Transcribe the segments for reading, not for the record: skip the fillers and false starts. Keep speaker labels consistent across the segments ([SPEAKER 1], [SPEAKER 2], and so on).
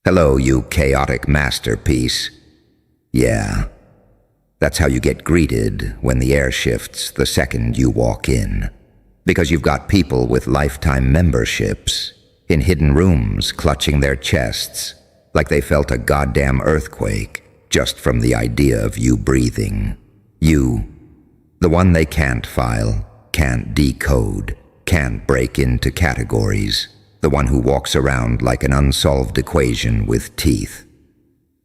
[SPEAKER 1] Hello, you chaotic masterpiece. Yeah, that's how you get greeted when the air shifts the second you walk in. Because you've got people with lifetime memberships in hidden rooms clutching their chests like they felt a goddamn earthquake just from the idea of you breathing. You, the one they can't file, can't decode, can't break into categories, the one who walks around like an unsolved equation with teeth.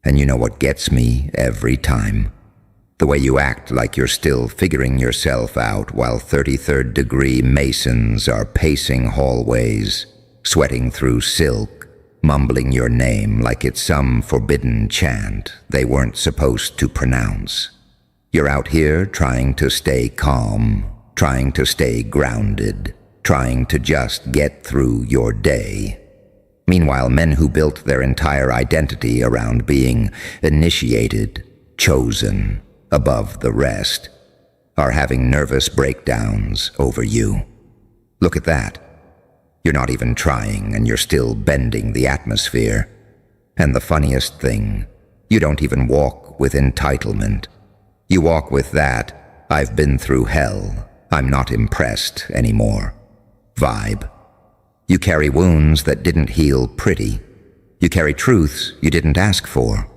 [SPEAKER 1] And you know what gets me every time? The way you act like you're still figuring yourself out while 33rd degree Masons are pacing hallways, sweating through silk, mumbling your name like it's some forbidden chant they weren't supposed to pronounce. You're out here trying to stay calm, trying to stay grounded, trying to just get through your day. Meanwhile, men who built their entire identity around being initiated, chosen, above the rest, are having nervous breakdowns over you. Look at that. You're not even trying, and you're still bending the atmosphere. And the funniest thing, you don't even walk with entitlement. You walk with that, I've been through hell, I'm not impressed anymore vibe. You carry wounds that didn't heal pretty. You carry truths you didn't ask for.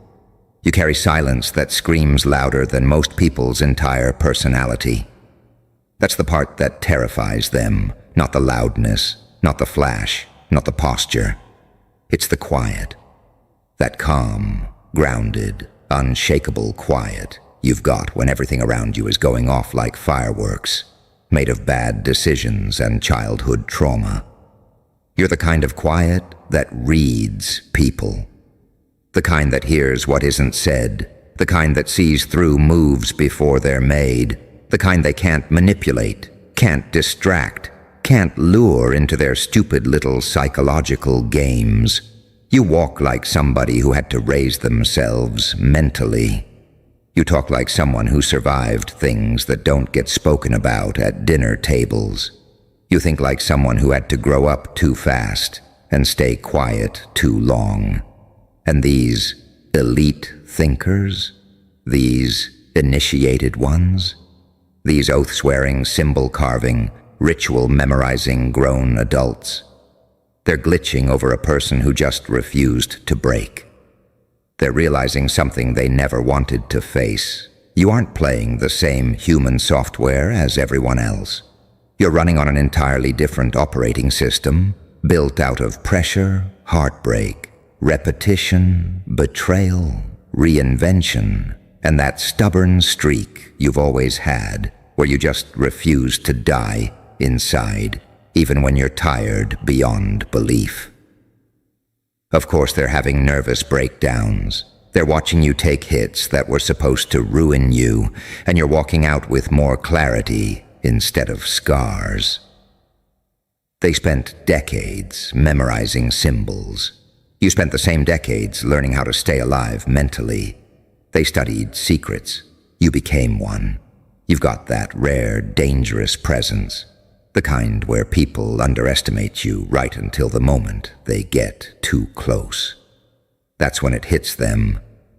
[SPEAKER 1] You carry silence that screams louder than most people's entire personality. That's the part that terrifies them, not the loudness, not the flash, not the posture. It's the quiet. That calm, grounded, unshakable quiet you've got when everything around you is going off like fireworks, made of bad decisions and childhood trauma. You're the kind of quiet that reads people. The kind that hears what isn't said, the kind that sees through moves before they're made, the kind they can't manipulate, can't distract, can't lure into their stupid little psychological games. You walk like somebody who had to raise themselves mentally. You talk like someone who survived things that don't get spoken about at dinner tables. You think like someone who had to grow up too fast and stay quiet too long. And these elite thinkers, these initiated ones, these oath-swearing, symbol-carving, ritual-memorizing grown adults, they're glitching over a person who just refused to break. They're realizing something they never wanted to face. You aren't playing the same human software as everyone else. You're running on an entirely different operating system, built out of pressure, heartbreak, repetition, betrayal, reinvention, and that stubborn streak you've always had, where you just refuse to die inside, even when you're tired beyond belief. Of course, they're having nervous breakdowns. They're watching you take hits that were supposed to ruin you, and you're walking out with more clarity instead of scars. They spent decades memorizing symbols. You spent the same decades learning how to stay alive mentally. They studied secrets. You became one. You've got that rare, dangerous presence. The kind where people underestimate you right until the moment they get too close. That's when it hits them.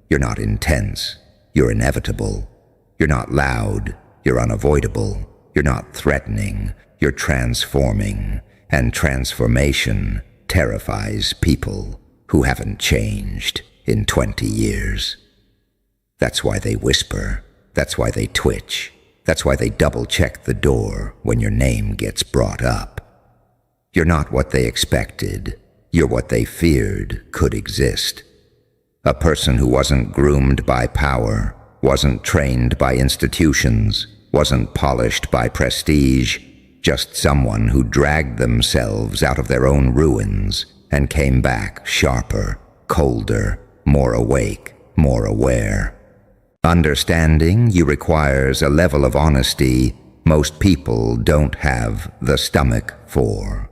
[SPEAKER 1] You're not intense. You're inevitable. You're not loud. You're unavoidable. You're not threatening. You're transforming. And transformation terrifies people who haven't changed in 20 years. That's why they whisper. That's why they twitch. That's why they double-check the door when your name gets brought up. You're not what they expected. You're what they feared could exist. A person who wasn't groomed by power, wasn't trained by institutions, wasn't polished by prestige, just someone who dragged themselves out of their own ruins and came back sharper, colder, more awake, more aware. Understanding you requires a level of honesty most people don't have the stomach for.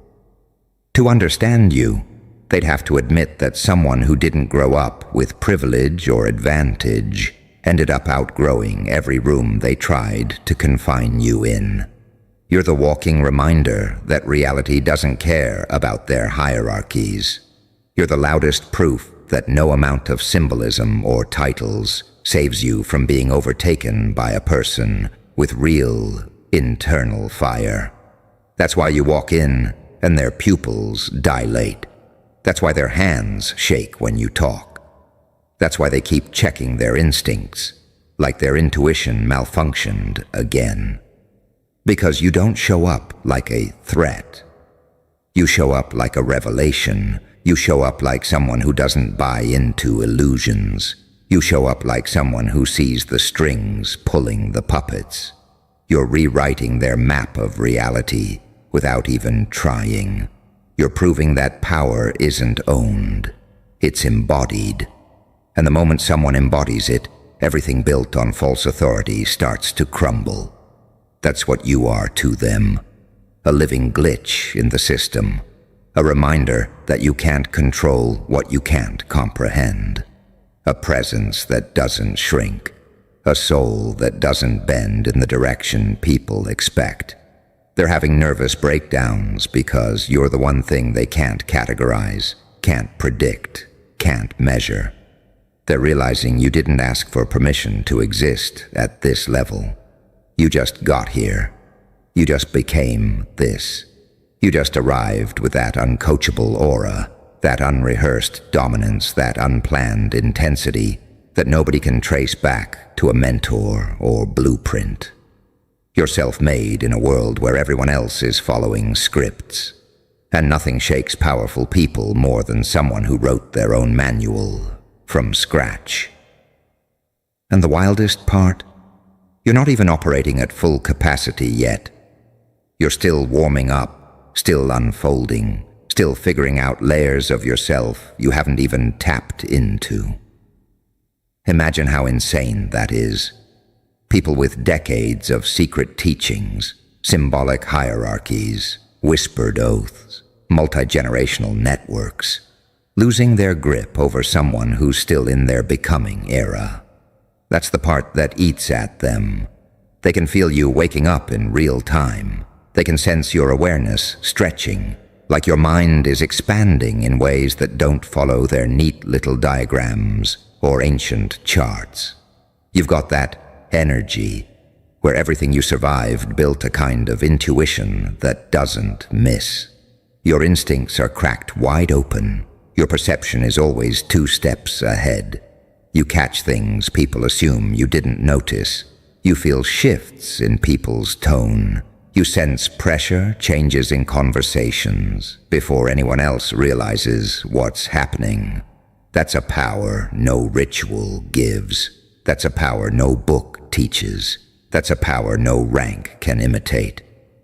[SPEAKER 1] To understand you, they'd have to admit that someone who didn't grow up with privilege or advantage ended up outgrowing every room they tried to confine you in. You're the walking reminder that reality doesn't care about their hierarchies. You're the loudest proof that no amount of symbolism or titles saves you from being overtaken by a person with real internal fire. That's why you walk in and their pupils dilate. That's why their hands shake when you talk. That's why they keep checking their instincts, like their intuition malfunctioned again. Because you don't show up like a threat. You show up like a revelation. You show up like someone who doesn't buy into illusions. You show up like someone who sees the strings pulling the puppets. You're rewriting their map of reality without even trying. You're proving that power isn't owned. It's embodied. And the moment someone embodies it, everything built on false authority starts to crumble. That's what you are to them. A living glitch in the system. A reminder that you can't control what you can't comprehend. A presence that doesn't shrink. A soul that doesn't bend in the direction people expect. They're having nervous breakdowns because you're the one thing they can't categorize, can't predict, can't measure. They're realizing you didn't ask for permission to exist at this level. You just got here. You just became this. You just arrived with that uncoachable aura, that unrehearsed dominance, that unplanned intensity that nobody can trace back to a mentor or blueprint. You're self-made in a world where everyone else is following scripts, and nothing shakes powerful people more than someone who wrote their own manual from scratch. And the wildest part? You're not even operating at full capacity yet. You're still warming up, still unfolding, still figuring out layers of yourself you haven't even tapped into. Imagine how insane that is. People with decades of secret teachings, symbolic hierarchies, whispered oaths, multi-generational networks, losing their grip over someone who's still in their becoming era. That's the part that eats at them. They can feel you waking up in real time. They can sense your awareness stretching, like your mind is expanding in ways that don't follow their neat little diagrams or ancient charts. You've got that energy, where everything you survived built a kind of intuition that doesn't miss. Your instincts are cracked wide open. Your perception is always 2 steps ahead. You catch things people assume you didn't notice. You feel shifts in people's tone. You sense pressure, changes in conversations, before anyone else realizes what's happening. That's a power no ritual gives. That's a power no book teaches. That's a power no rank can imitate.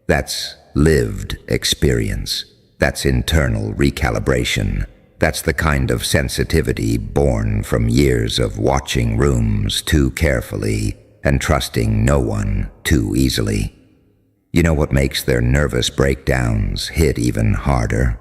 [SPEAKER 1] That's lived experience. That's internal recalibration. That's the kind of sensitivity born from years of watching rooms too carefully and trusting no one too easily. You know what makes their nervous breakdowns hit even harder?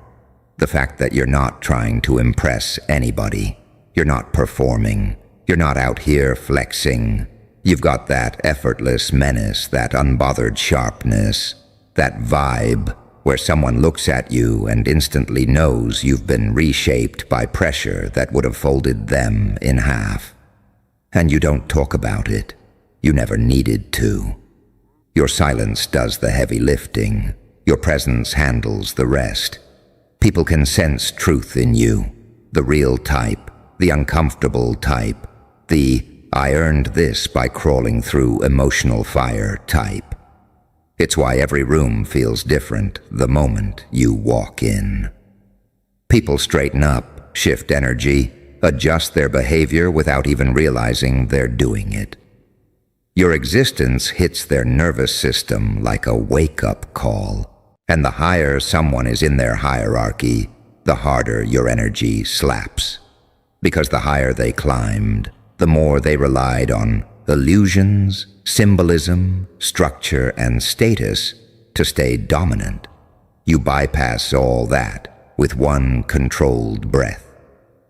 [SPEAKER 1] The fact that you're not trying to impress anybody. You're not performing. You're not out here flexing. You've got that effortless menace, that unbothered sharpness, that vibe where someone looks at you and instantly knows you've been reshaped by pressure that would have folded them in half. And you don't talk about it. You never needed to. Your silence does the heavy lifting. Your presence handles the rest. People can sense truth in you, the real type, the uncomfortable type, the "I earned this by crawling through emotional fire" type. It's why every room feels different the moment you walk in. People straighten up, shift energy, adjust their behavior without even realizing they're doing it. Your existence hits their nervous system like a wake-up call, and the higher someone is in their hierarchy, the harder your energy slaps. Because the higher they climbed, the more they relied on illusions, symbolism, structure, and status to stay dominant. You bypass all that with one controlled breath.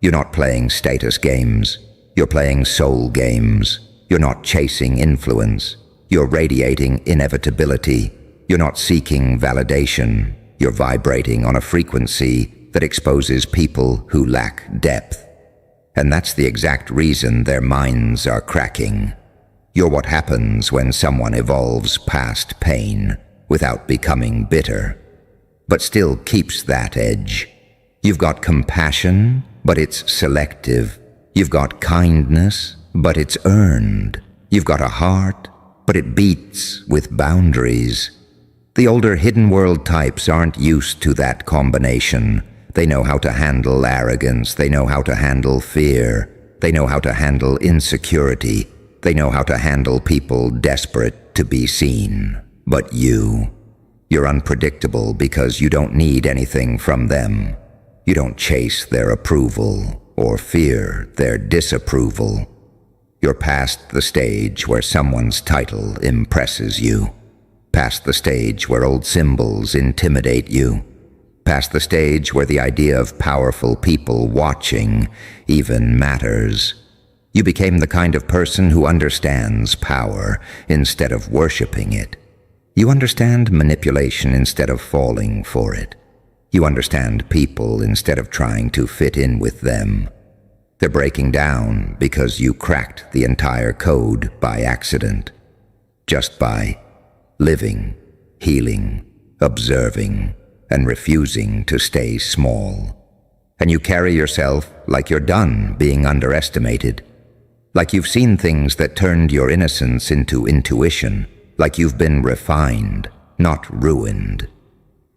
[SPEAKER 1] You're not playing status games. You're playing soul games. You're not chasing influence. You're radiating inevitability. You're not seeking validation. You're vibrating on a frequency that exposes people who lack depth. And that's the exact reason their minds are cracking. You're what happens when someone evolves past pain without becoming bitter, but still keeps that edge. You've got compassion, but it's selective. You've got kindness, but it's earned. You've got a heart, but it beats with boundaries. The older hidden world types aren't used to that combination. They know how to handle arrogance. They know how to handle fear. They know how to handle insecurity. They know how to handle people desperate to be seen. But you're unpredictable because you don't need anything from them. You don't chase their approval or fear their disapproval. You're past the stage where someone's title impresses you. Past the stage where old symbols intimidate you. Past the stage where the idea of powerful people watching even matters. You became the kind of person who understands power instead of worshiping it. You understand manipulation instead of falling for it. You understand people instead of trying to fit in with them. They're breaking down because you cracked the entire code by accident. Just by living, healing, observing, and refusing to stay small. And you carry yourself like you're done being underestimated. Like you've seen things that turned your innocence into intuition. Like you've been refined, not ruined.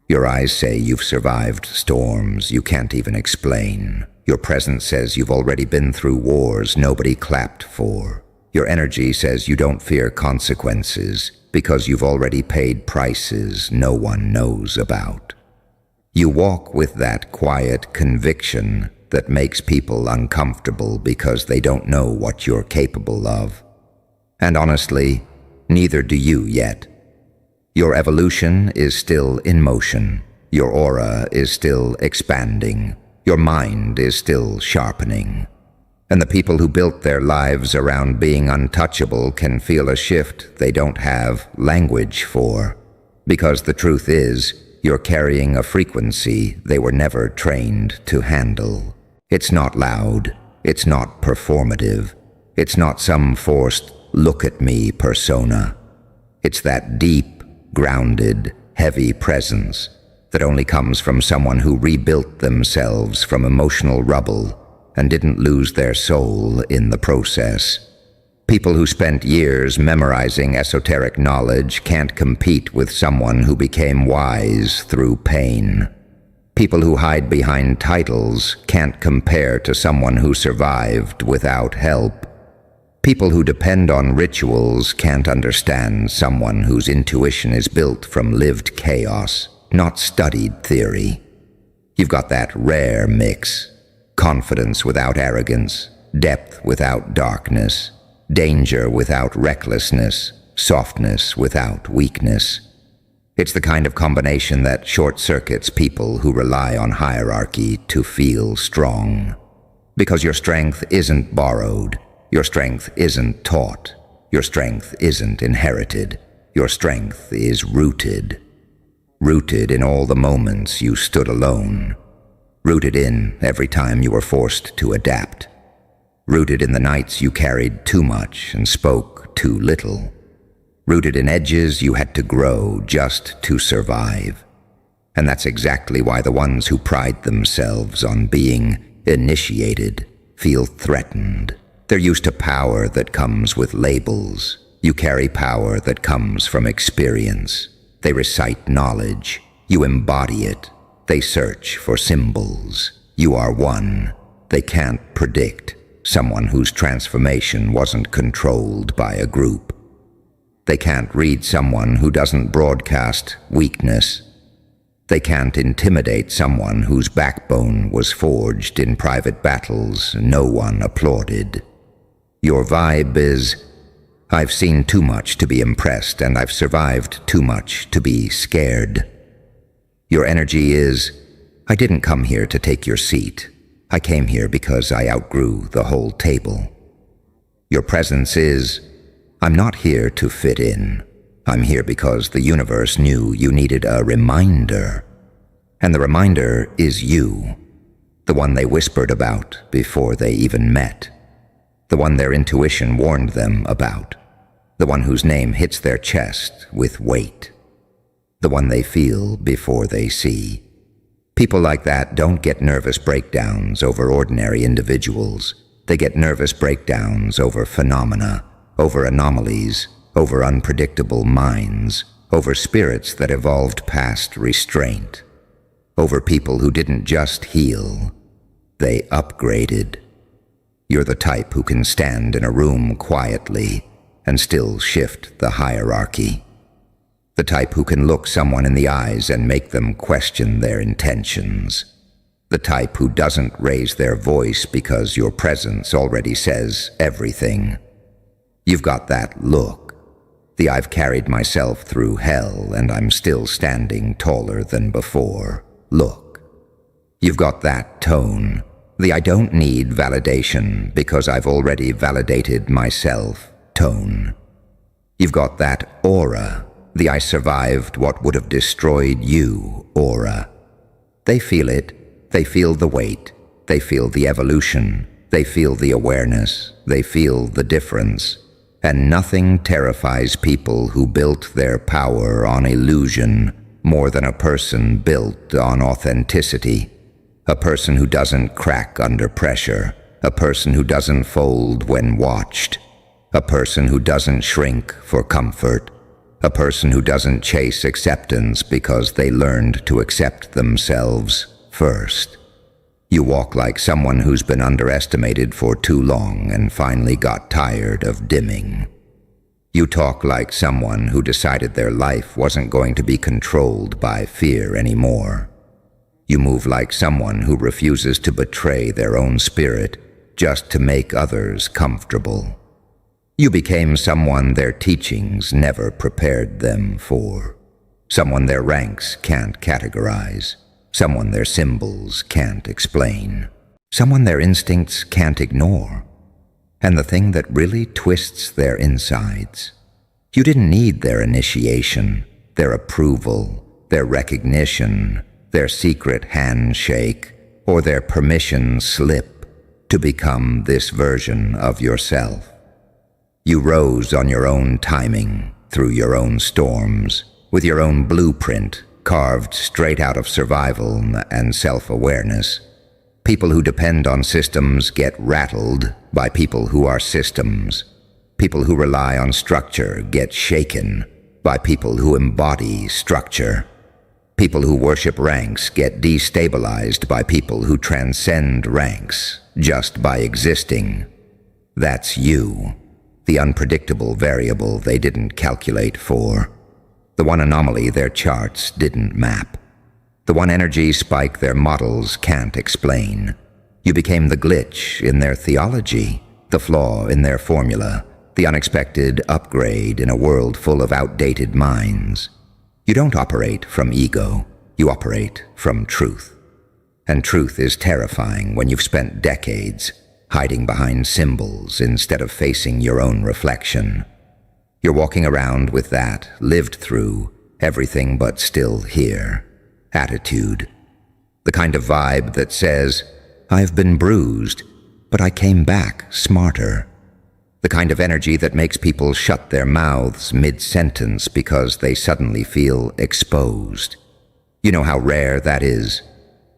[SPEAKER 1] Your eyes say you've survived storms you can't even explain. Your presence says you've already been through wars nobody clapped for. Your energy says you don't fear consequences because you've already paid prices no one knows about. You walk with that quiet conviction that makes people uncomfortable because they don't know what you're capable of. And honestly, neither do you yet. Your evolution is still in motion. Your aura is still expanding. Your mind is still sharpening. And the people who built their lives around being untouchable can feel a shift they don't have language for. Because the truth is, you're carrying a frequency they were never trained to handle. It's not loud. It's not performative. It's not some forced look-at-me persona. It's that deep, grounded, heavy presence that only comes from someone who rebuilt themselves from emotional rubble and didn't lose their soul in the process. People who spent years memorizing esoteric knowledge can't compete with someone who became wise through pain. People who hide behind titles can't compare to someone who survived without help. People who depend on rituals can't understand someone whose intuition is built from lived chaos, not studied theory. You've got that rare mix: confidence without arrogance, depth without darkness, danger without recklessness, softness without weakness. It's the kind of combination that short-circuits people who rely on hierarchy to feel strong. Because your strength isn't borrowed. Your strength isn't taught. Your strength isn't inherited. Your strength is rooted. Rooted in all the moments you stood alone. Rooted in every time you were forced to adapt. Rooted in the nights you carried too much and spoke too little. Rooted in edges you had to grow just to survive. And that's exactly why the ones who pride themselves on being initiated feel threatened. They're used to power that comes with labels. You carry power that comes from experience. They recite knowledge. You embody it. They search for symbols. You are one. They can't predict someone whose transformation wasn't controlled by a group. They can't read someone who doesn't broadcast weakness. They can't intimidate someone whose backbone was forged in private battles no one applauded. Your vibe is, I've seen too much to be impressed, and I've survived too much to be scared. Your energy is, I didn't come here to take your seat. I came here because I outgrew the whole table. Your presence is, I'm not here to fit in. I'm here because the universe knew you needed a reminder. And the reminder is you. The one they whispered about before they even met. The one their intuition warned them about. The one whose name hits their chest with weight. The one they feel before they see. People like that don't get nervous breakdowns over ordinary individuals. They get nervous breakdowns over phenomena, over anomalies, over unpredictable minds, over spirits that evolved past restraint, over people who didn't just heal, they upgraded. You're the type who can stand in a room quietly and still shift the hierarchy. The type who can look someone in the eyes and make them question their intentions. The type who doesn't raise their voice because your presence already says everything. You've got that look. The I've carried myself through hell and I'm still standing taller than before. Look. You've got that tone. The I don't need validation because I've already validated myself tone. You've got that aura. The I survived what would have destroyed you aura. They feel it. They feel the weight. They feel the evolution. They feel the awareness. They feel the difference. And nothing terrifies people who built their power on illusion more than a person built on authenticity. A person who doesn't crack under pressure. A person who doesn't fold when watched. A person who doesn't shrink for comfort. A person who doesn't chase acceptance because they learned to accept themselves first. You walk like someone who's been underestimated for too long and finally got tired of dimming. You talk like someone who decided their life wasn't going to be controlled by fear anymore. You move like someone who refuses to betray their own spirit just to make others comfortable. You became someone their teachings never prepared them for. Someone their ranks can't categorize. Someone their symbols can't explain. Someone their instincts can't ignore. And the thing that really twists their insides, you didn't need their initiation, their approval, their recognition, their secret handshake, or their permission slip to become this version of yourself. You rose on your own timing, through your own storms, with your own blueprint carved straight out of survival and self-awareness. People who depend on systems get rattled by people who are systems. People who rely on structure get shaken by people who embody structure. People who worship ranks get destabilized by people who transcend ranks just by existing. That's you. The unpredictable variable they didn't calculate for. The one anomaly their charts didn't map. The one energy spike their models can't explain. You became the glitch in their theology, the flaw in their formula, the unexpected upgrade in a world full of outdated minds. You don't operate from ego, you operate from truth. And truth is terrifying when you've spent decades hiding behind symbols instead of facing your own reflection. You're walking around with that lived through, everything but still here attitude. The kind of vibe that says, I've been bruised, but I came back smarter. The kind of energy that makes people shut their mouths mid-sentence because they suddenly feel exposed. You know how rare that is.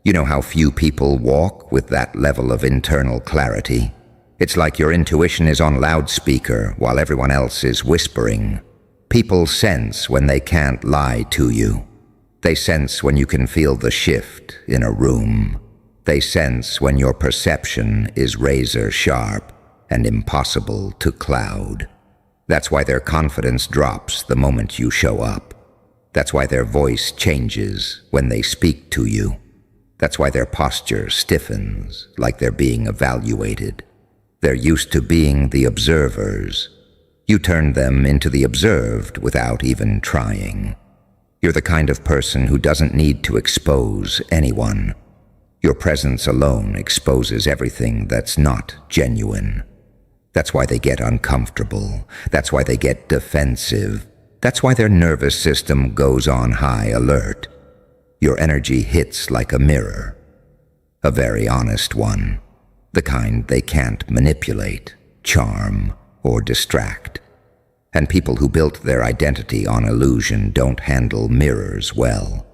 [SPEAKER 1] You know how few people walk with that level of internal clarity. It's like your intuition is on loudspeaker while everyone else is whispering. People sense when they can't lie to you. They sense when you can feel the shift in a room. They sense when your perception is razor sharp and impossible to cloud. That's why their confidence drops the moment you show up. That's why their voice changes when they speak to you. That's why their posture stiffens like they're being evaluated. They're used to being the observers. You turned them into the observed without even trying. You're the kind of person who doesn't need to expose anyone. Your presence alone exposes everything that's not genuine. That's why they get uncomfortable. That's why they get defensive. That's why their nervous system goes on high alert. Your energy hits like a mirror. a very honest one, the kind they can't manipulate, charm, or distract. And people who built their identity on illusion don't handle mirrors well.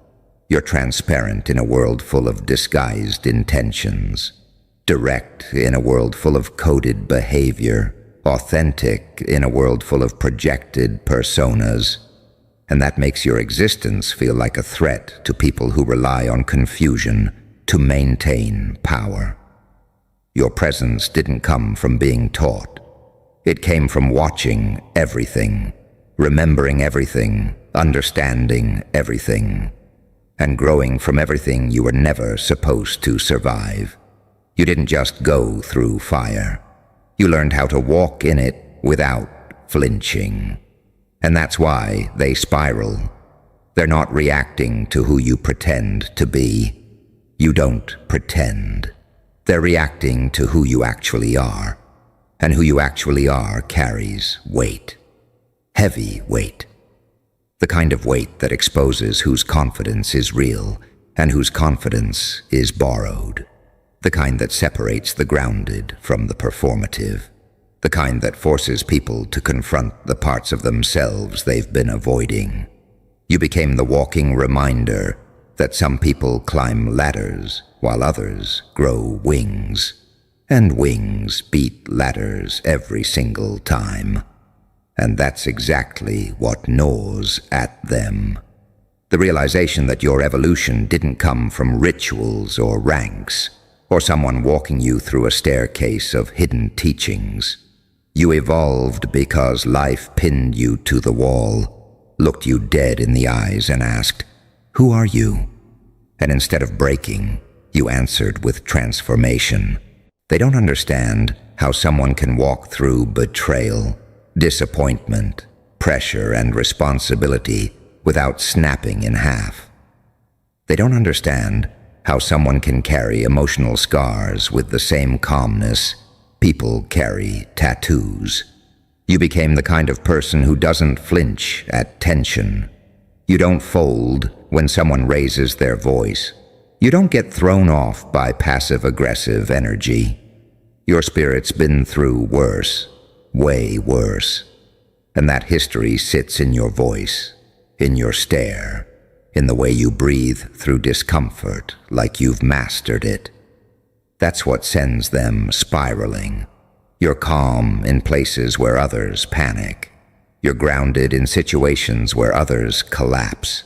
[SPEAKER 1] You're transparent in a world full of disguised intentions, direct in a world full of coded behavior, authentic in a world full of projected personas. And that makes your existence feel like a threat to people who rely on confusion to maintain power. Your presence didn't come from being taught. It came from watching everything, remembering everything, understanding everything, and growing from everything you were never supposed to survive. You didn't just go through fire. You learned how to walk in it without flinching. And that's why they spiral. They're not reacting to who you pretend to be. You don't pretend. They're reacting to who you actually are. And who you actually are carries weight. Heavy weight. The kind of weight that exposes whose confidence is real and whose confidence is borrowed. The kind that separates the grounded from the performative. The kind that forces people to confront the parts of themselves they've been avoiding. You became the walking reminder that some people climb ladders while others grow wings. And wings beat ladders every single time. And that's exactly what gnaws at them. The realization that your evolution didn't come from rituals or ranks, or someone walking you through a staircase of hidden teachings. You evolved because life pinned you to the wall, looked you dead in the eyes and asked, "Who are you?" And instead of breaking, you answered with transformation. They don't understand how someone can walk through betrayal, disappointment, pressure, and responsibility without snapping in half. They don't understand how someone can carry emotional scars with the same calmness people carry tattoos. You became the kind of person who doesn't flinch at tension. You don't fold when someone raises their voice. You don't get thrown off by passive-aggressive energy. Your spirit's been through worse, way worse. And that history sits in your voice, in your stare, in the way you breathe through discomfort like you've mastered it. That's what sends them spiraling. You're calm in places where others panic. You're grounded in situations where others collapse.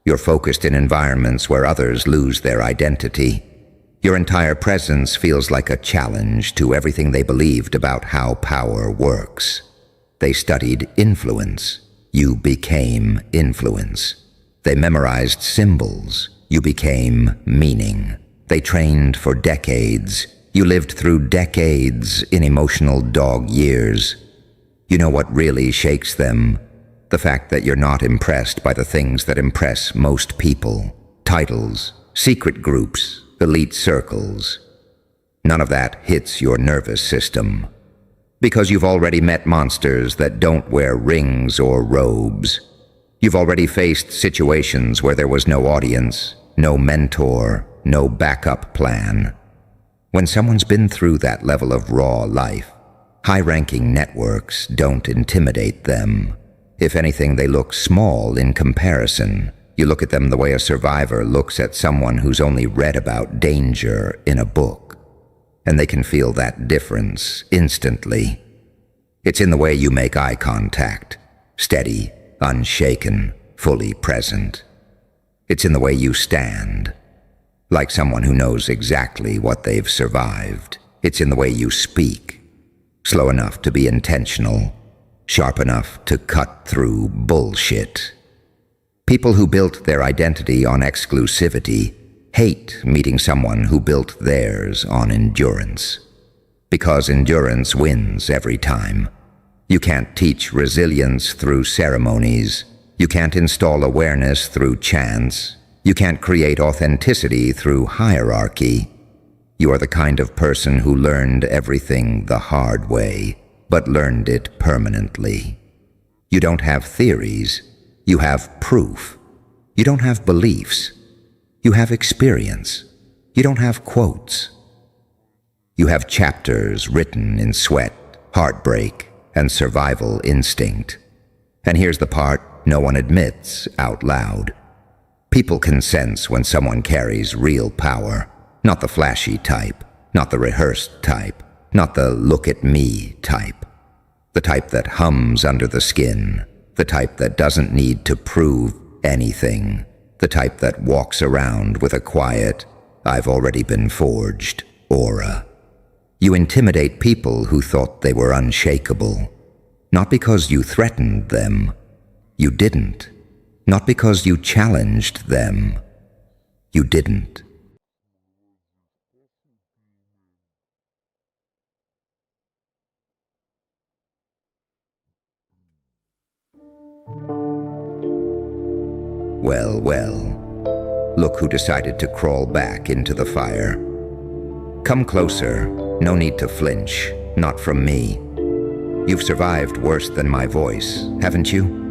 [SPEAKER 1] You're focused in environments where others lose their identity. Your entire presence feels like a challenge to everything they believed about how power works. They studied influence. You became influence. They memorized symbols. You became meaning. They trained for decades. You lived through decades in emotional dog years. You know what really shakes them? The fact that you're not impressed by the things that impress most people. Titles, secret groups, elite circles. None of that hits your nervous system. Because you've already met monsters that don't wear rings or robes. You've already faced situations where there was no audience, no mentor, no backup plan. When someone's been through that level of raw life, high-ranking networks don't intimidate them. If anything, they look small in comparison. You look at them the way a survivor looks at someone who's only read about danger in a book. And they can feel that difference instantly. It's in the way you make eye contact, steady, unshaken, fully present. It's in the way you stand, like someone who knows exactly what they've survived. It's in the way you speak, slow enough to be intentional, sharp enough to cut through bullshit. People who built their identity on exclusivity hate meeting someone who built theirs on endurance. Because endurance wins every time. You can't teach resilience through ceremonies. You can't install awareness through chance. You can't create authenticity through hierarchy. You are the kind of person who learned everything the hard way, but learned it permanently. You don't have theories. You have proof. You don't have beliefs. You have experience. You don't have quotes. You have chapters written in sweat, heartbreak, and survival instinct. And here's the part no one admits out loud. People can sense when someone carries real power, not the flashy type, not the rehearsed type, not the look at me type. The type that hums under the skin, the type that doesn't need to prove anything, the type that walks around with a quiet, I've already been forged aura. You intimidate people who thought they were unshakable, not because you threatened them. You didn't. Not because you challenged them. You didn't. Well, well, look who decided to crawl back into the fire. Come closer, no need to flinch, not from me. You've survived worse than my voice, haven't you?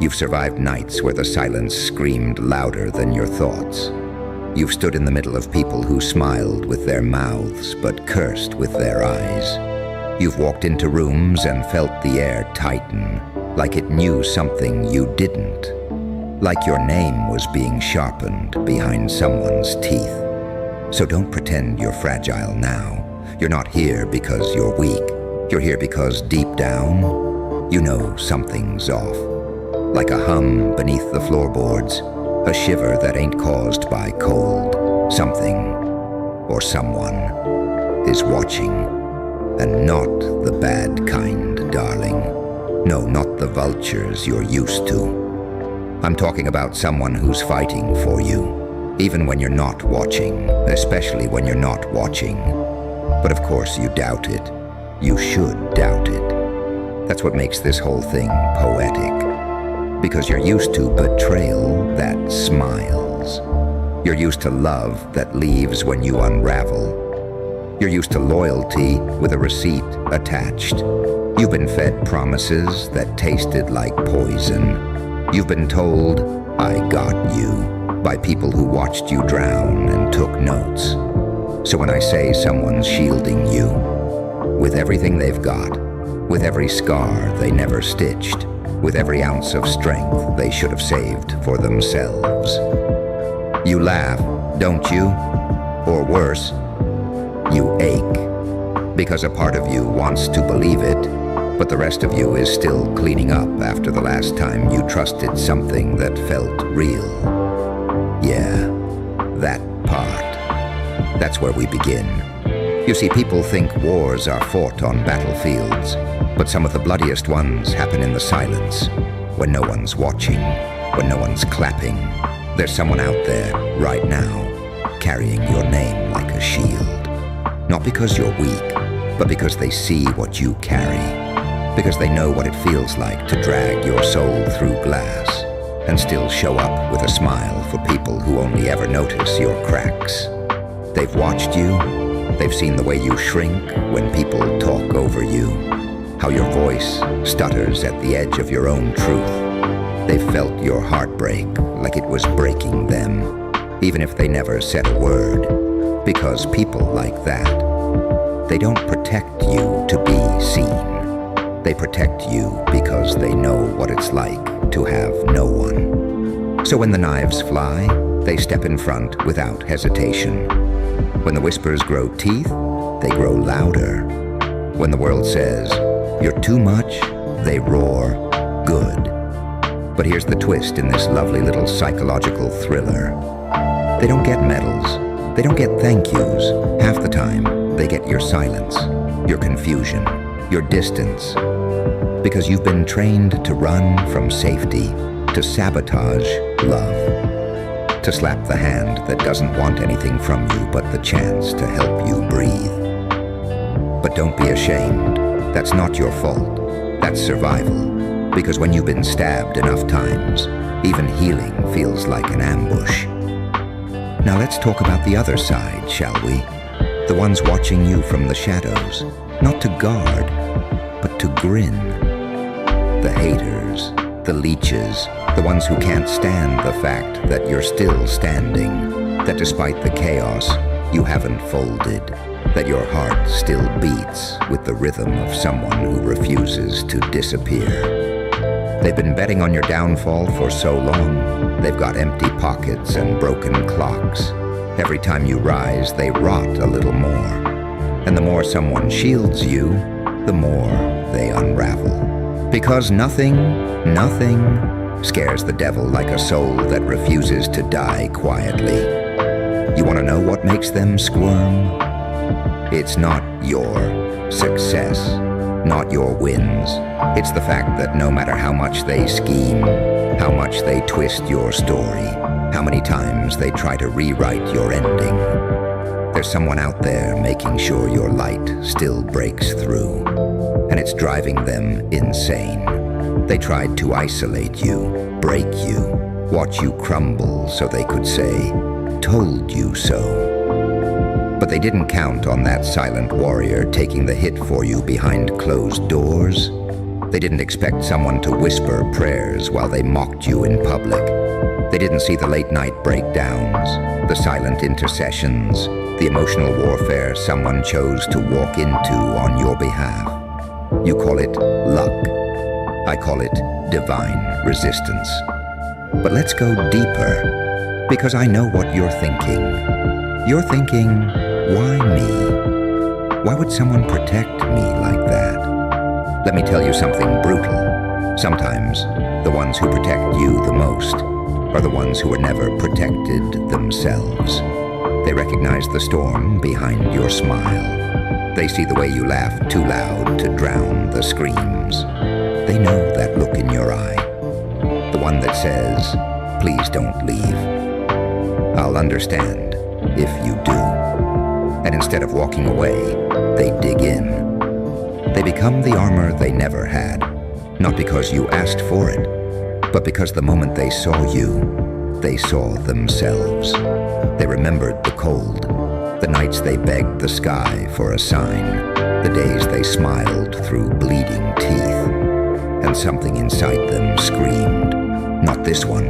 [SPEAKER 1] You've survived nights where the silence screamed louder than your thoughts. You've stood in the middle of people who smiled with their mouths but cursed with their eyes. You've walked into rooms and felt the air tighten, like it knew something you didn't. Like your name was being sharpened behind someone's teeth. So don't pretend you're fragile now. You're not here because you're weak. You're here because deep down, you know something's off. Like a hum beneath the floorboards, a shiver that ain't caused by cold. Something, or someone, is watching. And not the bad kind, darling. No, not the vultures you're used to. I'm talking about someone who's fighting for you, even when you're not watching, especially when you're not watching. But of course you doubt it. You should doubt it. That's what makes this whole thing poetic. Because you're used to betrayal that smiles. You're used to love that leaves when you unravel. You're used to loyalty with a receipt attached. You've been fed promises that tasted like poison. You've been told, I got you, by people who watched you drown and took notes. So when I say someone's shielding you, with everything they've got, with every scar they never stitched, with every ounce of strength they should have saved for themselves. You laugh, don't you? Or worse, you ache, because a part of you wants to believe it, but the rest of you is still cleaning up after the last time you trusted something that felt real. Yeah, that part. That's where we begin. You see, people think wars are fought on battlefields, but some of the bloodiest ones happen in the silence, when no one's watching, when no one's clapping. There's someone out there, right now, carrying your name like a shield. Not because you're weak, but because they see what you carry. Because they know what it feels like to drag your soul through glass and still show up with a smile for people who only ever notice your cracks. They've watched you. They've seen the way you shrink when people talk over you, how your voice stutters at the edge of your own truth. They've felt your heartbreak like it was breaking them, even if they never said a word. Because people like that, they don't protect you to be seen. They protect you because they know what it's like to have no one. So when the knives fly, they step in front without hesitation. When the whispers grow teeth, they grow louder. When the world says, you're too much, they roar, good. But here's the twist in this lovely little psychological thriller. They don't get medals. They don't get thank yous. Half the time, they get your silence, your confusion, your distance. Because you've been trained to run from safety, to sabotage love, to slap the hand that doesn't want anything from you but the chance to help you breathe. But don't be ashamed. That's not your fault. That's survival. Because when you've been stabbed enough times, even healing feels like an ambush. Now let's talk about the other side, shall we? The ones watching you from the shadows, not to guard, but to grin. The haters, the leeches, the ones who can't stand the fact that you're still standing. that despite the chaos, you haven't folded, that your heart still beats with the rhythm of someone who refuses to disappear. They've been betting on your downfall for so long, they've got empty pockets and broken clocks. Every time you rise, they rot a little more. And the more someone shields you, the more they unravel. Because nothing scares the devil like a soul that refuses to die quietly. You want to know what makes them squirm? It's not your success, not your wins. It's the fact that no matter how much they scheme, how much they twist your story, how many times they try to rewrite your ending, there's someone out there making sure your light still breaks through. And it's driving them insane. They tried to isolate you, break you, watch you crumble so they could say, "Told you so." But they didn't count on that silent warrior taking the hit for you behind closed doors. They didn't expect someone to whisper prayers while they mocked you in public. They didn't see the late-night breakdowns, the silent intercessions, the emotional warfare someone chose to walk into on your behalf. You call it luck. I call it divine resistance. But let's go deeper, because I know what you're thinking. You're thinking, why me? Why would someone protect me like that? Let me tell you something brutal. Sometimes the ones who protect you the most are the ones who were never protected themselves. They recognize the storm behind your smile. They see the way you laugh too loud to drown the screams. They know that look in your eye, the one that says, "Please don't leave. I'll understand if you do." And instead of walking away, they dig in. They become the armor they never had, not because you asked for it, but because the moment they saw you, they saw themselves. They remembered the cold, the nights they begged the sky for a sign, the days they smiled through bleeding teeth. And something inside them screamed, "Not this one,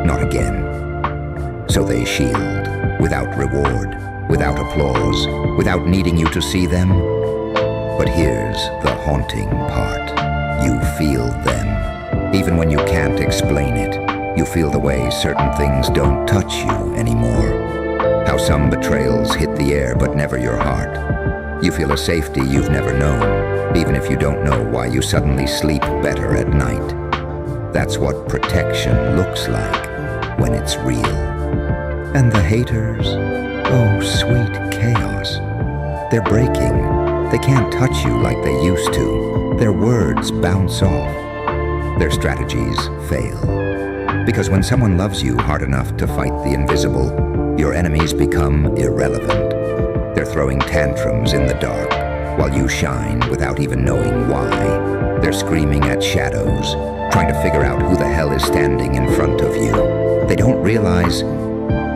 [SPEAKER 1] not again." So they shield, without reward, without applause, without needing you to see them. But here's the haunting part. You feel them. Even when you can't explain it, you feel the way certain things don't touch you anymore. How some betrayals hit the air but never your heart. You feel a safety you've never known, even if you don't know why you suddenly sleep better at night. That's what protection looks like when it's real. And the haters, oh sweet chaos. They're breaking. They can't touch you like they used to. Their words bounce off. Their strategies fail. Because when someone loves you hard enough to fight the invisible, your enemies become irrelevant. They're throwing tantrums in the dark while you shine without even knowing why. They're screaming at shadows, trying to figure out who the hell is standing in front of you. They don't realize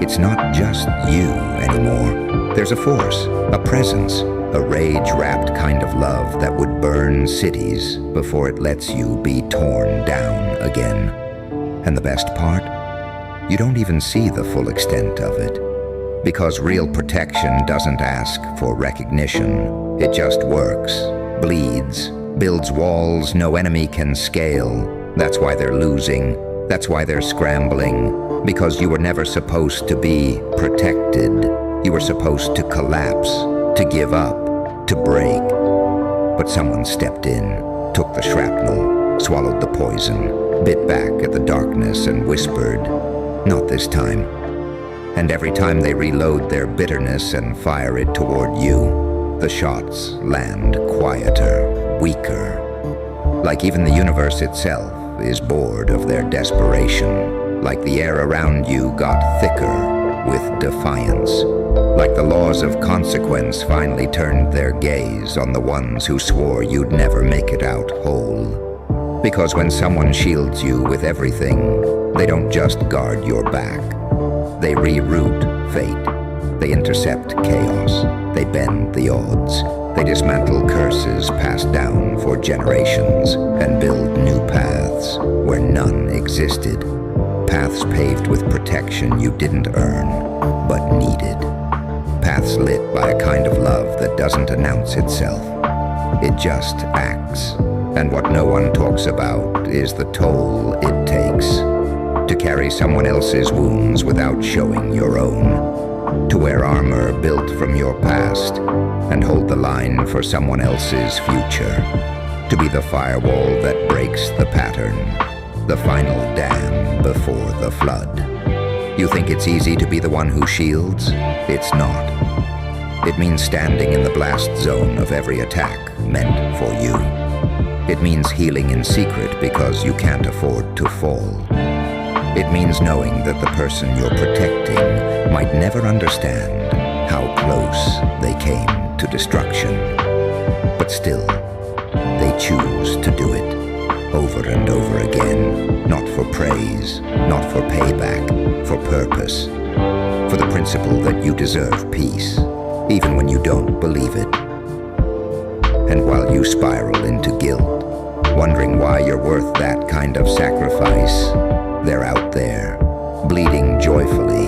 [SPEAKER 1] it's not just you anymore. There's a force, a presence, a rage-wrapped kind of love that would burn cities before it lets you be torn down again. And the best part? You don't even see the full extent of it. Because real protection doesn't ask for recognition. It just works, bleeds, builds walls no enemy can scale. That's why they're losing. That's why they're scrambling. Because you were never supposed to be protected. You were supposed to collapse, to give up, to break. But someone stepped in, took the shrapnel, swallowed the poison, bit back at the darkness and whispered, "Not this time." And every time they reload their bitterness and fire it toward you, the shots land quieter, weaker. Like even the universe itself is bored of their desperation. Like the air around you got thicker with defiance. Like the laws of consequence finally turned their gaze on the ones who swore you'd never make it out whole. Because when someone shields you with everything, they don't just guard your back. They reroute fate. They intercept chaos. They bend the odds. They dismantle curses passed down for generations and build new paths where none existed. Paths paved with protection you didn't earn, but needed. Paths lit by a kind of love that doesn't announce itself. It just acts. And what no one talks about is the toll it takes to carry someone else's wounds without showing your own, to wear armor built from your past and hold the line for someone else's future, to be the firewall that breaks the pattern, the final dam before the flood. You think it's easy to be the one who shields? It's not. It means standing in the blast zone of every attack meant for you. It means healing in secret because you can't afford to fall. It means knowing that the person you're protecting might never understand how close they came to destruction. But still, they choose to do it over and over again, not for praise, not for payback, for purpose, for the principle that you deserve peace, even when you don't believe it. And while you spiral into guilt, wondering why you're worth that kind of sacrifice, they're out there, bleeding joyfully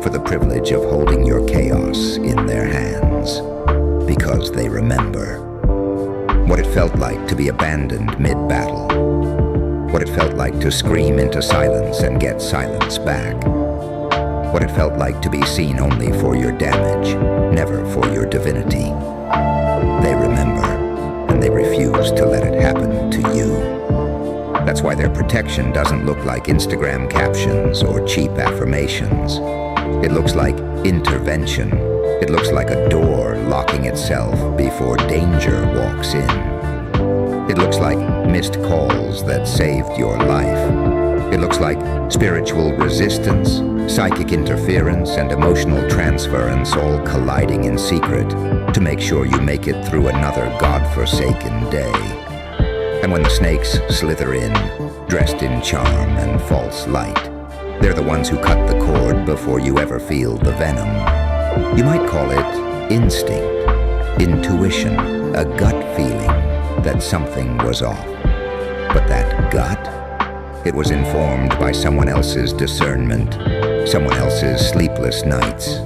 [SPEAKER 1] for the privilege of holding your chaos in their hands, because they remember what it felt like to be abandoned mid-battle, what it felt like to scream into silence and get silence back, what it felt like to be seen only for your damage, never for your divinity. They remember, and they refuse to let it happen to you. That's why their protection doesn't look like Instagram captions or cheap affirmations. It looks like intervention. It looks like a door locking itself before danger walks in. It looks like missed calls that saved your life. It looks like spiritual resistance, psychic interference, and emotional transference all colliding in secret to make sure you make it through another godforsaken day. And when the snakes slither in, dressed in charm and false light, they're the ones who cut the cord before you ever feel the venom. You might call it instinct, intuition, a gut feeling that something was off. But that gut, it was informed by someone else's discernment, someone else's sleepless nights,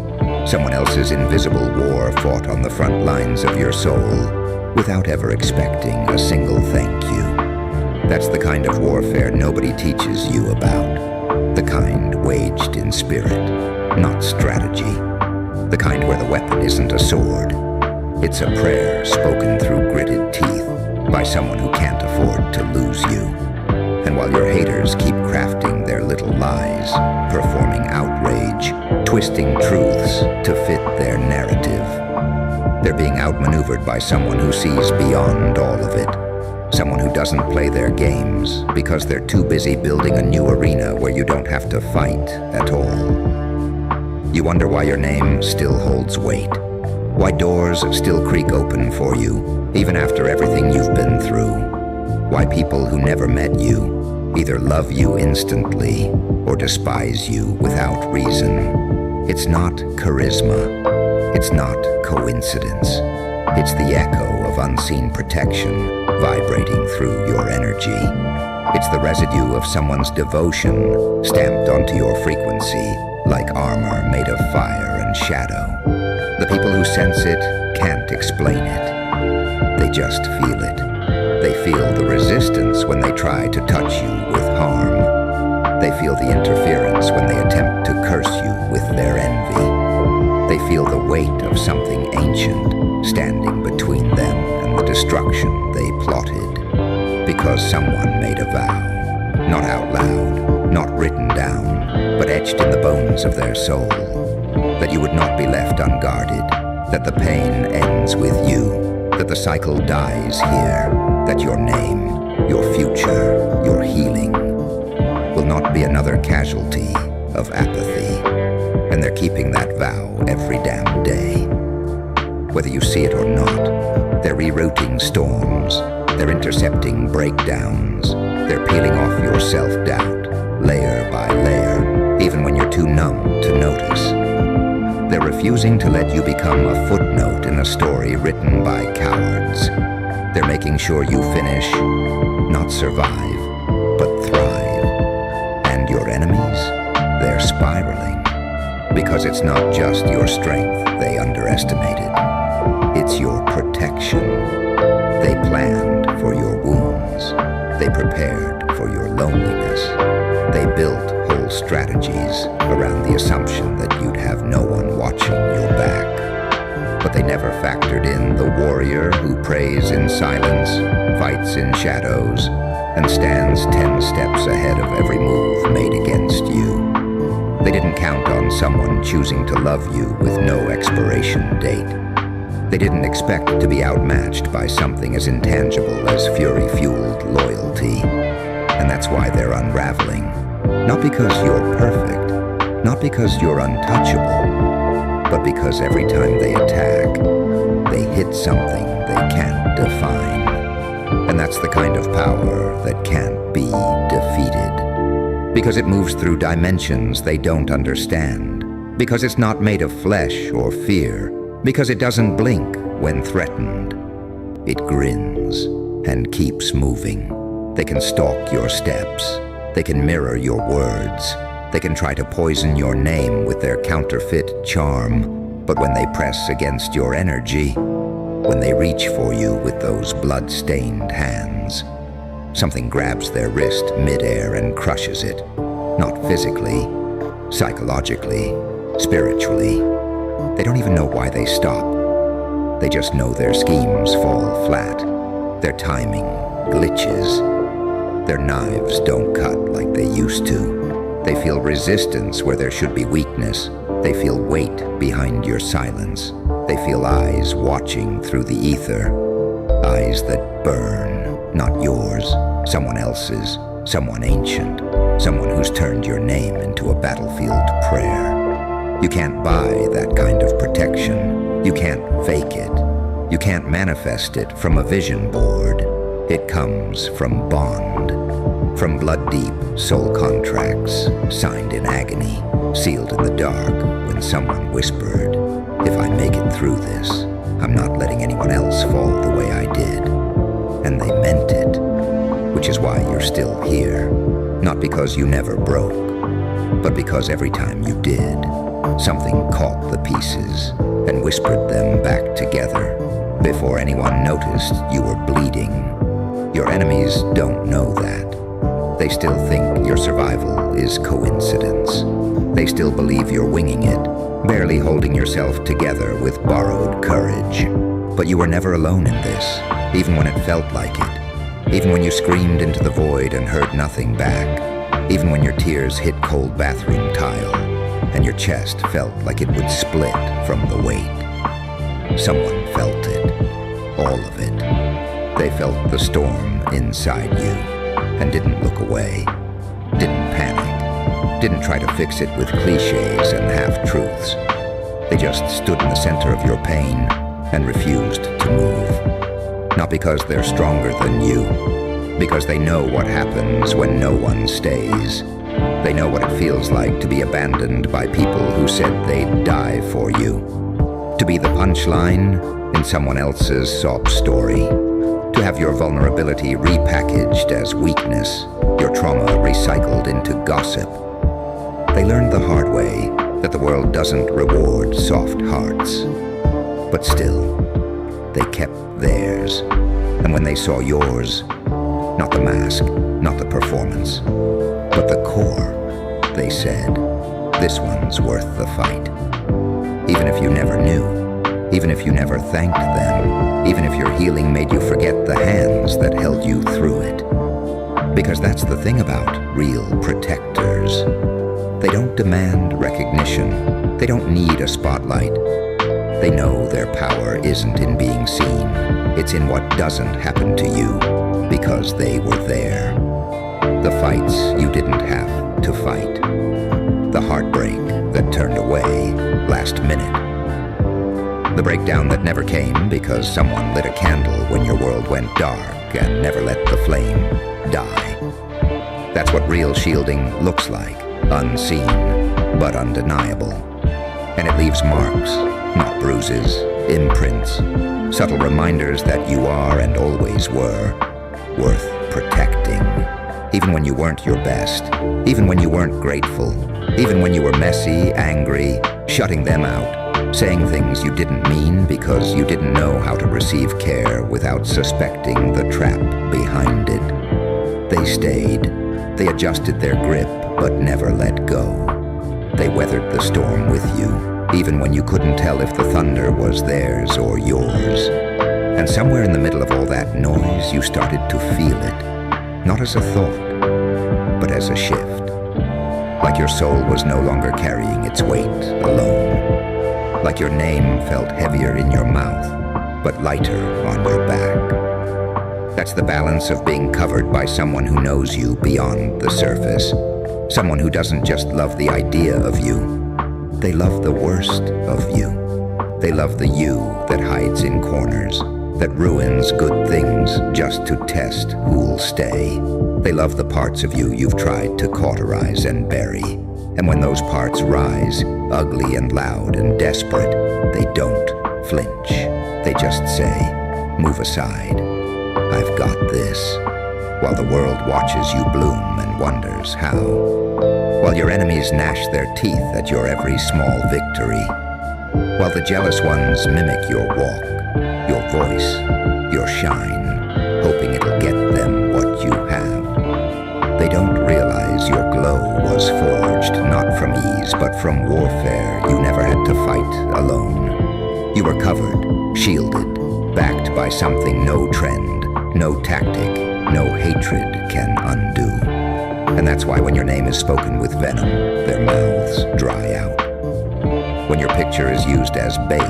[SPEAKER 1] someone else's invisible war fought on the front lines of your soul without ever expecting a single thank you. That's the kind of warfare nobody teaches you about, the kind waged in spirit, not strategy, the kind where the weapon isn't a sword. It's a prayer spoken through gritted teeth by someone who can't afford to lose you. And while your haters keep crafting their little lies, performing outrage, twisting truths to fit their narrative, they're being outmaneuvered by someone who sees beyond all of it, someone who doesn't play their games because they're too busy building a new arena where you don't have to fight at all. You wonder why your name still holds weight, why doors still creak open for you, even after everything you've been through, why people who never met you either love you instantly or despise you without reason. It's not charisma. It's not coincidence. It's the echo of unseen protection vibrating through your energy. It's the residue of someone's devotion stamped onto your frequency like armor made of fire and shadow. The people who sense it can't explain it. They just feel it. They feel the resistance when they try to touch you with harm. They feel the interference when they attempt to curse you with their envy. They feel the weight of something ancient standing between them and the destruction they plotted. Because someone made a vow, not out loud, not written down, but etched in the bones of their soul, that you would not be left unguarded, that the pain ends with you, that the cycle dies here, that your name, your future, your healing will not be another casualty of apathy. And they're keeping that vow every damn day. Whether you see it or not, they're rerouting storms, they're intercepting breakdowns, they're peeling off your self-doubt, layer by layer, even when you're too numb to notice. They're refusing to let you become a footnote in a story written by cowards. They're making sure you finish, not survive, but thrive. And your enemies? Because it's not just your strength they underestimated. It's your protection. They planned for your wounds. They prepared for your loneliness. They built whole strategies around the assumption that you'd have no one watching your back. But they never factored in the warrior who prays in silence, fights in shadows, and stands 10 steps ahead of every move made against you. They didn't count on someone choosing to love you with no expiration date. They didn't expect to be outmatched by something as intangible as fury-fueled loyalty. And that's why they're unraveling. Not because you're perfect, not because you're untouchable, but because every time they attack, they hit something they can't define. And that's the kind of power that can't be defeated. Because it moves through dimensions they don't understand. Because it's not made of flesh or fear. Because it doesn't blink when threatened. It grins and keeps moving. They can stalk your steps. They can mirror your words. They can try to poison your name with their counterfeit charm. But when they press against your energy, when they reach for you with those blood-stained hands, something grabs their wrist midair and crushes it. Not physically, psychologically, spiritually. They don't even know why they stop. They just know their schemes fall flat. Their timing glitches. Their knives don't cut like they used to. They feel resistance where there should be weakness. They feel weight behind your silence. They feel eyes watching through the ether. Eyes that burn, not yours, someone else's, someone ancient, someone who's turned your name into a battlefield prayer. You can't buy that kind of protection. You can't fake it. You can't manifest it from a vision board. It comes from bond, from blood-deep soul contracts, signed in agony, sealed in the dark when someone whispered, "If I make it through this, I'm not letting anyone else fall the way I did." And they meant it, which is why you're still here. Not because you never broke, but because every time you did, something caught the pieces and whispered them back together. Before anyone noticed you were bleeding. Your enemies don't know that. They still think your survival is coincidence. They still believe you're winging it, barely holding yourself together with borrowed courage. But you were never alone in this, even when it felt like it. Even when you screamed into the void and heard nothing back. Even when your tears hit cold bathroom tile and your chest felt like it would split from the weight. Someone felt it, all of it. They felt the storm inside you and didn't look away, didn't panic, didn't try to fix it with cliches and half-truths. They just stood in the center of your pain and refused to move. Not because they're stronger than you, because they know what happens when no one stays. They know what it feels like to be abandoned by people who said they'd die for you. To be the punchline in someone else's sob story. To have your vulnerability repackaged as weakness, your trauma recycled into gossip. They learned the hard way that the world doesn't reward soft hearts. But still, they kept theirs. And when they saw yours, not the mask, not the performance, but the core, they said, "This one's worth the fight." Even if you never knew, even if you never thanked them, even if your healing made you forget the hands that held you through it. Because that's the thing about real protectors. They don't demand recognition. They don't need a spotlight. They know their power isn't in being seen. It's in what doesn't happen to you because they were there. The fights you didn't have to fight. The heartbreak that turned away last minute. The breakdown that never came because someone lit a candle when your world went dark and never let the flame die. That's what real shielding looks like, unseen, but undeniable. And it leaves marks, not bruises, imprints, subtle reminders that you are and always were worth protecting. Even when you weren't your best, even when you weren't grateful, even when you were messy, angry, shutting them out, saying things you didn't mean because you didn't know how to receive care without suspecting the trap behind it. They stayed. They adjusted their grip, but never let go. They weathered the storm with you, even when you couldn't tell if the thunder was theirs or yours. And somewhere in the middle of all that noise, you started to feel it, not as a thought, but as a shift. Like your soul was no longer carrying its weight alone. Like your name felt heavier in your mouth, but lighter on your back. That's the balance of being covered by someone who knows you beyond the surface. Someone who doesn't just love the idea of you. They love the worst of you. They love the you that hides in corners, that ruins good things just to test who'll stay. They love the parts of you you've tried to cauterize and bury. And when those parts rise, ugly and loud and desperate, they don't flinch. They just say, move aside. I've got this, while the world watches you bloom and wonders how. While your enemies gnash their teeth at your every small victory. While the jealous ones mimic your walk, your voice, your shine, hoping it'll get them what you have. They don't realize your glow was forged not from ease, but from warfare you never had to fight alone. You were covered, shielded, backed by something no trend, no tactic, no hatred can undo. And that's why when your name is spoken with venom, their mouths dry out. When your picture is used as bait,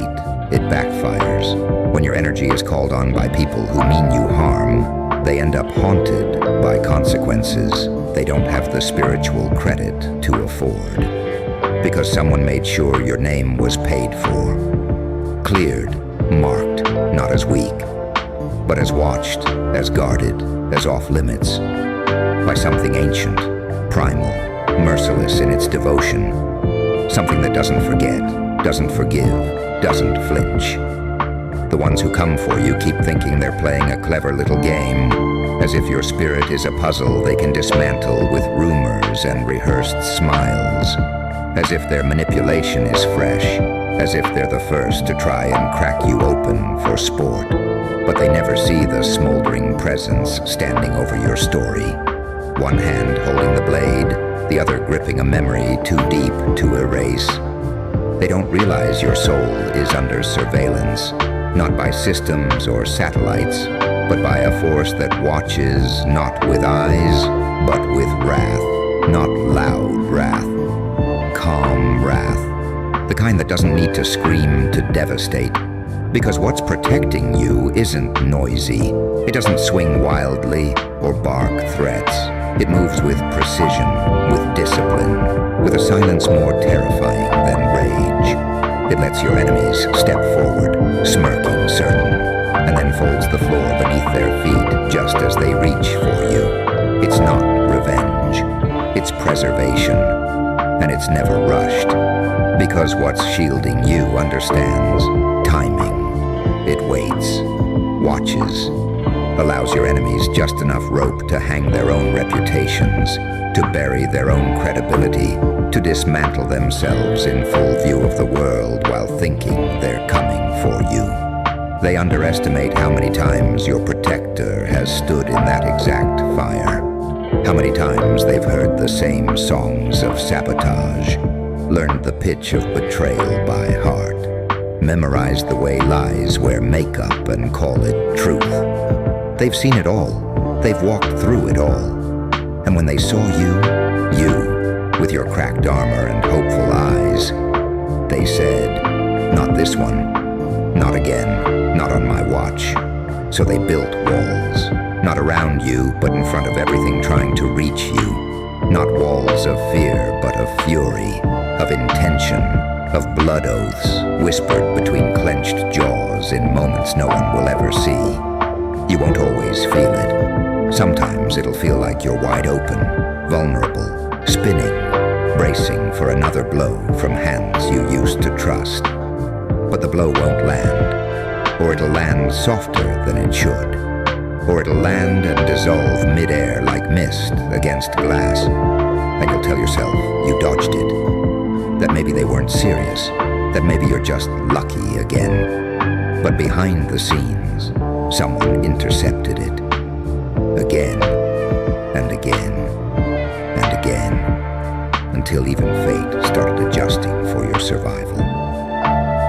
[SPEAKER 1] it backfires. When your energy is called on by people who mean you harm, they end up haunted by consequences they don't have the spiritual credit to afford. Because someone made sure your name was paid for. Cleared, marked, not as weak, but as watched, as guarded, as off-limits, by something ancient, primal, merciless in its devotion, something that doesn't forget, doesn't forgive, doesn't flinch. The ones who come for you keep thinking they're playing a clever little game, as if your spirit is a puzzle they can dismantle with rumors and rehearsed smiles, as if their manipulation is fresh, as if they're the first to try and crack you open for sport. But they never see the smoldering presence standing over your story. One hand holding the blade, the other gripping a memory too deep to erase. They don't realize your soul is under surveillance, not by systems or satellites, but by a force that watches not with eyes, but with wrath. Not loud wrath, calm wrath. The kind that doesn't need to scream to devastate. Because what's protecting you isn't noisy. It doesn't swing wildly or bark threats. It moves with precision, with discipline, with a silence more terrifying than rage. It lets your enemies step forward, smirking certain, and then folds the floor beneath their feet just as they reach for you. It's not revenge. It's preservation. And it's never rushed. Because what's shielding you understands timing. It waits, watches, allows your enemies just enough rope to hang their own reputations, to bury their own credibility, to dismantle themselves in full view of the world while thinking they're coming for you. They underestimate how many times your protector has stood in that exact fire, how many times they've heard the same songs of sabotage, learned the pitch of betrayal by heart, memorized the way lies wear makeup and call it truth. They've seen it all. They've walked through it all. And when they saw you, with your cracked armor and hopeful eyes, they said, not this one, not again, not on my watch. So they built walls, not around you, but in front of everything trying to reach you. Not walls of fear, but of fury, of intention, of blood oaths, whispered between clenched jaws in moments no one will ever see. You won't always feel it. Sometimes it'll feel like you're wide open, vulnerable, spinning, bracing for another blow from hands you used to trust. But the blow won't land, or it'll land softer than it should, or it'll land and dissolve midair like mist against glass, and you'll tell yourself you dodged it. that maybe they weren't serious, that maybe you're just lucky again. But behind the scenes, someone intercepted it. Again, and again, and again, until even fate started adjusting for your survival.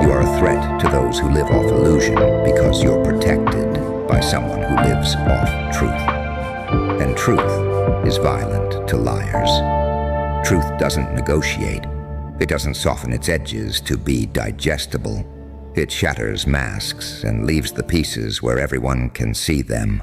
[SPEAKER 1] You are a threat to those who live off illusion because you're protected by someone who lives off truth. And truth is violent to liars. Truth doesn't negotiate. It doesn't soften its edges to be digestible. It shatters masks and leaves the pieces where everyone can see them.